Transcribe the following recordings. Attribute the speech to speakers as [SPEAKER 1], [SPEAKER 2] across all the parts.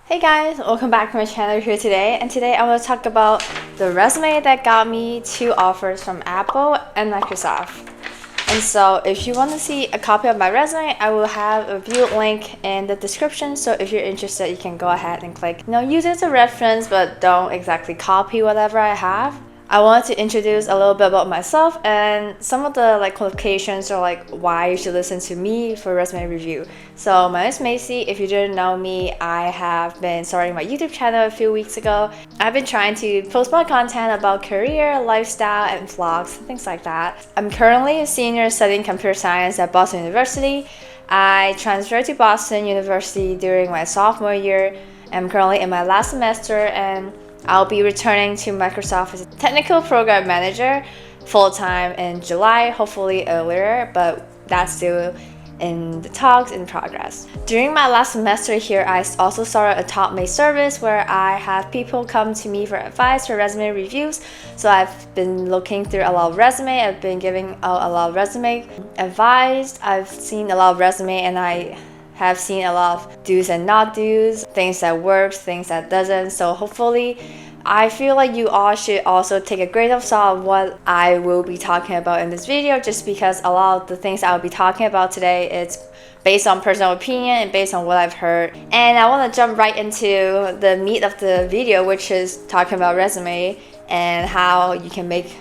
[SPEAKER 1] Hey guys, welcome back to my channel here today, and today I want to talk about the resume that got me 2 offers from Apple and Microsoft. And so if you want to see a copy of my resume, I will have a view link in the description, so if you're interested you can go ahead and click. Use it as a reference, but don't exactly copy whatever I have. I wanted to introduce a little bit about myself and some of the qualifications or why you should listen to me for resume review. So my name is Macy. If you didn't know me, I have been starting my YouTube channel a few weeks ago. I've been trying to post more content about career, lifestyle, and vlogs, things like that. I'm currently a senior studying computer science at Boston University. I transferred to Boston University during my sophomore year. I'm currently in my last semester and I'll be returning to Microsoft as a technical program manager full-time in July, hopefully earlier, but that's still in the talks in progress. During my last semester here, I also started a Top Mate service where I have people come to me for advice for resume reviews. So I've been looking through a lot of resume, I've been giving out a lot of resume advice, I've seen a lot of resume, and I have seen a lot of do's and not do's, things that works, things that doesn't. So hopefully I feel like you all should also take a grain of salt of what I will be talking about in this video, just because a lot of the things I'll be talking about today it's based on personal opinion and based on what I've heard. And I want to jump right into the meat of the video, which is talking about resume and how you can make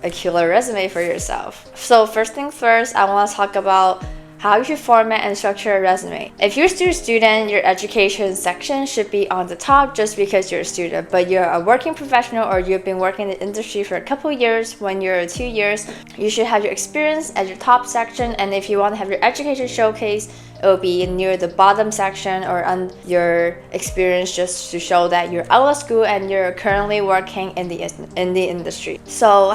[SPEAKER 1] a killer resume for yourself. So first things first, I want to talk about how you should format and structure a resume. If you're still a student, your education section should be on the top just because you're a student, but you're a working professional or you've been working in the industry for a couple years, 1 year or 2 years, you should have your experience at your top section. And if you want to have your education showcase, it will be near the bottom section or on your experience, just to show that you're out of school and you're currently working in the industry. So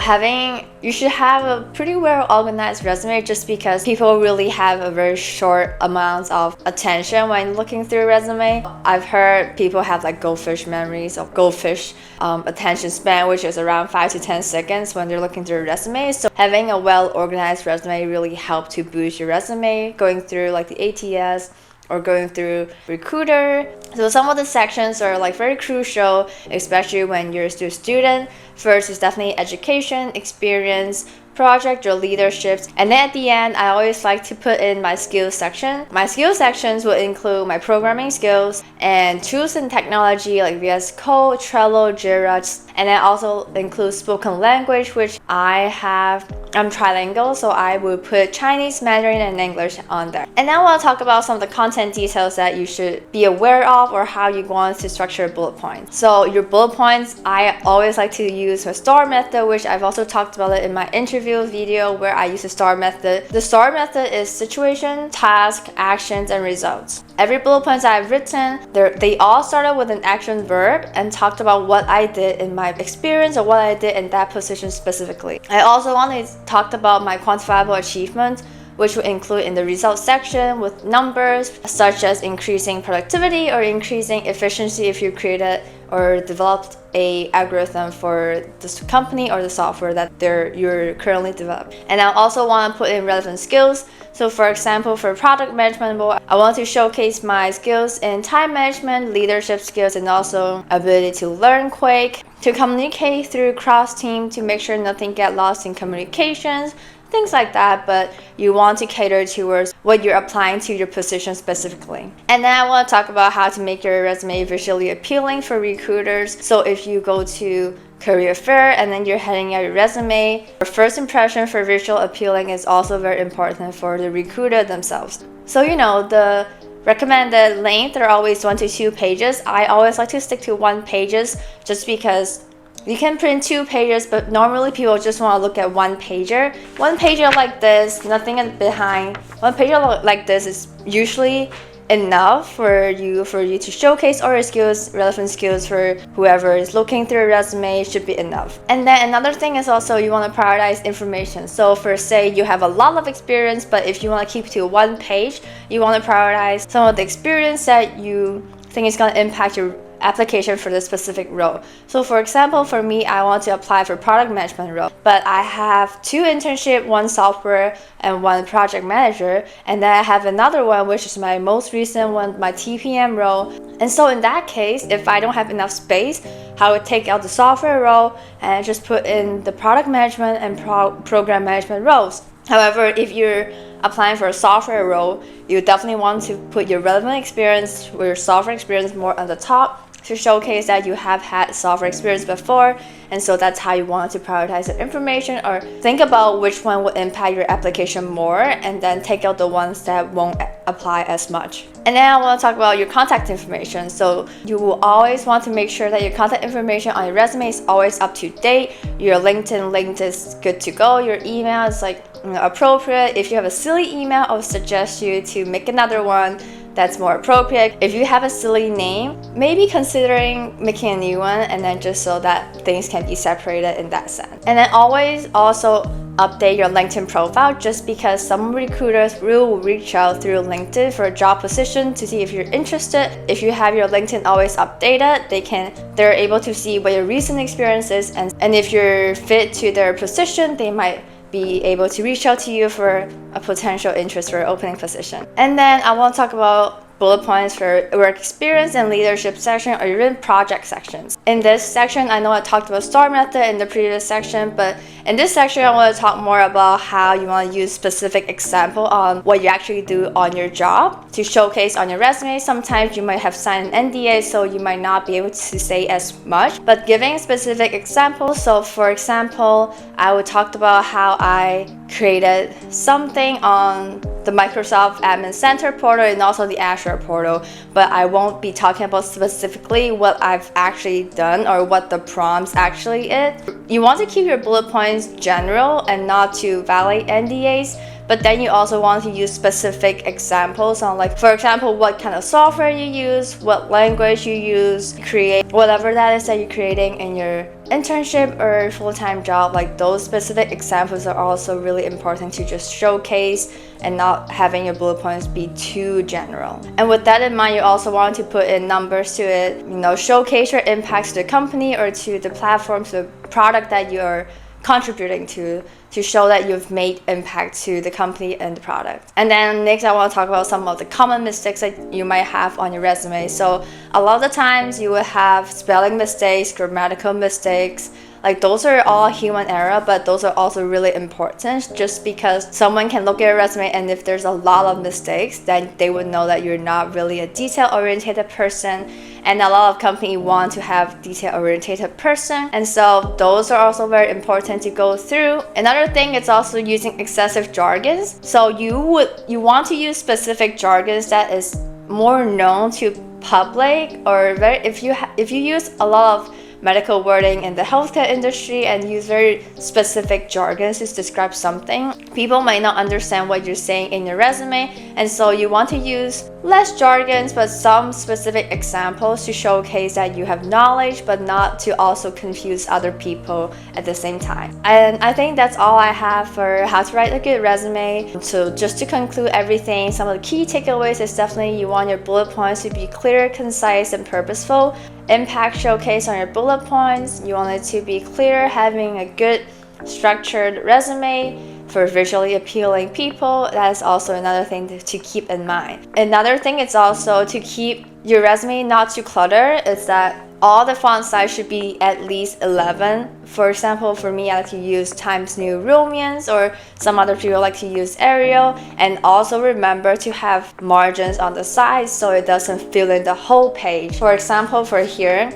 [SPEAKER 1] you should have a pretty well organized resume, just because people really have a very short amount of attention when looking through a resume. I've heard people have goldfish memories or goldfish attention span, which is around 5 to 10 seconds when they're looking through a resume. So having a well organized resume really helps to boost your resume, going through the ATS or going through Recruiter. So some of the sections are very crucial, especially when you're still a student. First is definitely education, experience, project or leaderships, and then at the end I always like to put in my skills section. My skills sections will include my programming skills and tools and technology like VS Code, Trello, Jira, and then also includes spoken language, which I'm trilingual, so I will put Chinese, Mandarin, and English on there. And now I'll talk about some of the content details that you should be aware of or how you want to structure bullet points. So your bullet points, I always like to use a STAR method, which I've also talked about it in my interview video where I use the STAR method. The STAR method is situation, task, actions, and results. Every bullet point that I've written, they all started with an action verb and talked about what I did in my experience or what I did in that position specifically. I also want to talk about my quantifiable achievements, which will include in the results section with numbers such as increasing productivity or increasing efficiency if you created or developed a algorithm for this company or the software that you're currently developing. And I also want to put in relevant skills. So for example, for product management role, I want to showcase my skills in time management, leadership skills, and also ability to learn quick, to communicate through cross-team, to make sure nothing get lost in communications, things like that. But you want to cater towards what you're applying to your position specifically. And then I want to talk about how to make your resume visually appealing for recruiters. So if you go to career fair and then you're heading out your resume, your first impression for visual appealing is also very important for the recruiter themselves. So the recommended length are always 1 to 2 pages. I always like to stick to 1 pages, just because you can print 2 pages, but normally people just want to look at 1 pager. 1 pager like this, nothing behind. 1 pager like this is usually enough for you to showcase all your skills, relevant skills for whoever is looking through a resume should be enough. And then another thing is also you want to prioritize information. So for say you have a lot of experience, but if you want to keep to 1 page, you want to prioritize some of the experience that you think is going to impact your application for the specific role. So for example, for me, I want to apply for product management role, but I have 2 internships, 1 software and 1 project manager, and then I have another one which is my most recent one, my TPM role. And so in that case, if I don't have enough space, I would take out the software role and just put in the product management and program management roles. However, if you're applying for a software role, you definitely want to put your relevant experience or your software experience more on the top to showcase that you have had software experience before, and so that's how you want to prioritize the information, or think about which one will impact your application more and then take out the ones that won't apply as much. And then I want to talk about your contact information. So you will always want to make sure that your contact information on your resume is always up to date. Your LinkedIn link is good to go. Your email is appropriate. If you have a silly email, I would suggest you to make another one that's more appropriate. If you have a silly name, maybe considering making a new one, and then just so that things can be separated in that sense. And then always also update your LinkedIn profile, just because some recruiters will reach out through LinkedIn for a job position to see if you're interested. If you have your LinkedIn always updated, they're able to see what your recent experience is, and if you're fit to their position, they might be able to reach out to you for a potential interest for an opening position. And then I want to talk about bullet points for work experience and leadership section, or even project sections. In this section, I know I talked about STAR method in the previous section, but in this section, I want to talk more about how you want to use specific example on what you actually do on your job to showcase on your resume. Sometimes you might have signed an NDA, so you might not be able to say as much, but giving specific examples. So for example, I would talk about how I created something on the Microsoft Admin Center portal and also the Azure portal, but I won't be talking about specifically what I've actually done or what the prompts actually is. You want to keep your bullet points general and not to violate NDAs, but then you also want to use specific examples on, like, for example, what kind of software you use, what language you use, create whatever that is that you're creating in your internship or full-time job. Like, those specific examples are also really important to just showcase and not having your bullet points be too general. And with that in mind, you also want to put in numbers to it, showcase your impacts to the company or to the platform, to the product that you're contributing to show that you've made impact to the company and the product. And then next, I want to talk about some of the common mistakes that you might have on your resume. So a lot of the times you will have spelling mistakes, grammatical mistakes. Like, those are all human error, but those are also really important, just because someone can look at your resume, and if there's a lot of mistakes, then they would know that you're not really a detail-oriented person, and a lot of companies want to have detail-oriented person, and so those are also very important to go through. Another thing is also using excessive jargons. So you want to use specific jargons that is more known to public, or if you use a lot of medical wording in the healthcare industry and use very specific jargons to describe something, people might not understand what you're saying in your resume, and so you want to use less jargons but some specific examples to showcase that you have knowledge, but not to also confuse other people at the same time. And I think that's all I have for how to write a good resume. So just to conclude everything, some of the key takeaways is definitely you want your bullet points to be clear, concise, and purposeful. Impact showcase on your bullet points. You want it to be clear, having a good structured resume for visually appealing people. That is also another thing to keep in mind. Another thing is also to keep your resume not too cluttered, is that all the font size should be at least 11. For example, for me, I like to use Times New Roman, or some other people like to use Arial. And also remember to have margins on the sides so it doesn't fill in the whole page. For example, for here,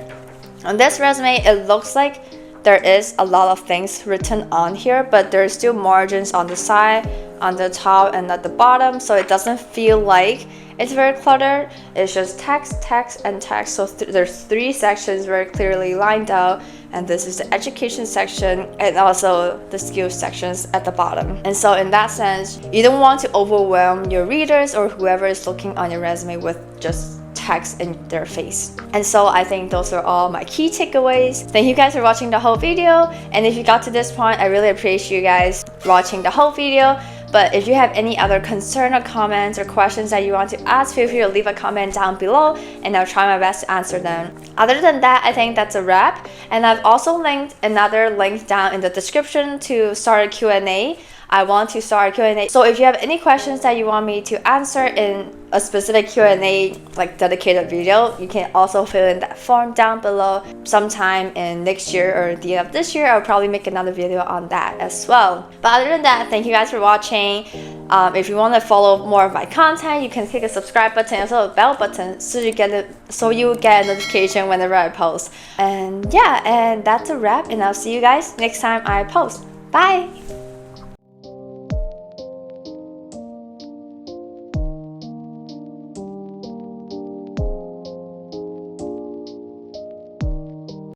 [SPEAKER 1] on this resume, it looks like there is a lot of things written on here, but there's still margins on the side, on the top, and at the bottom, so it doesn't feel like it's very cluttered. It's just text, text, and text. So there's 3 sections very clearly lined out, and this is the education section and also the skills sections at the bottom. And so in that sense, you don't want to overwhelm your readers or whoever is looking on your resume with just text in their face. And so I think those are all my key takeaways. Thank you guys for watching the whole video, and if you got to this point, I really appreciate you guys watching the whole video. But if you have any other concern or comments or questions that you want to ask, feel free to leave a comment down below and I'll try my best to answer them. Other than that, I think that's a wrap. And I've also linked another link down in the description to start a Q&A. I want to start a Q&A. So if you have any questions that you want me to answer in a specific Q&A, like dedicated video, you can also fill in that form down below. Sometime in next year or the end of this year, I'll probably make another video on that as well. But other than that, thank you guys for watching. If you want to follow more of my content, you can click the subscribe button and also the bell button so you get a notification whenever I post. And yeah, and that's a wrap, and I'll see you guys next time I post. Bye!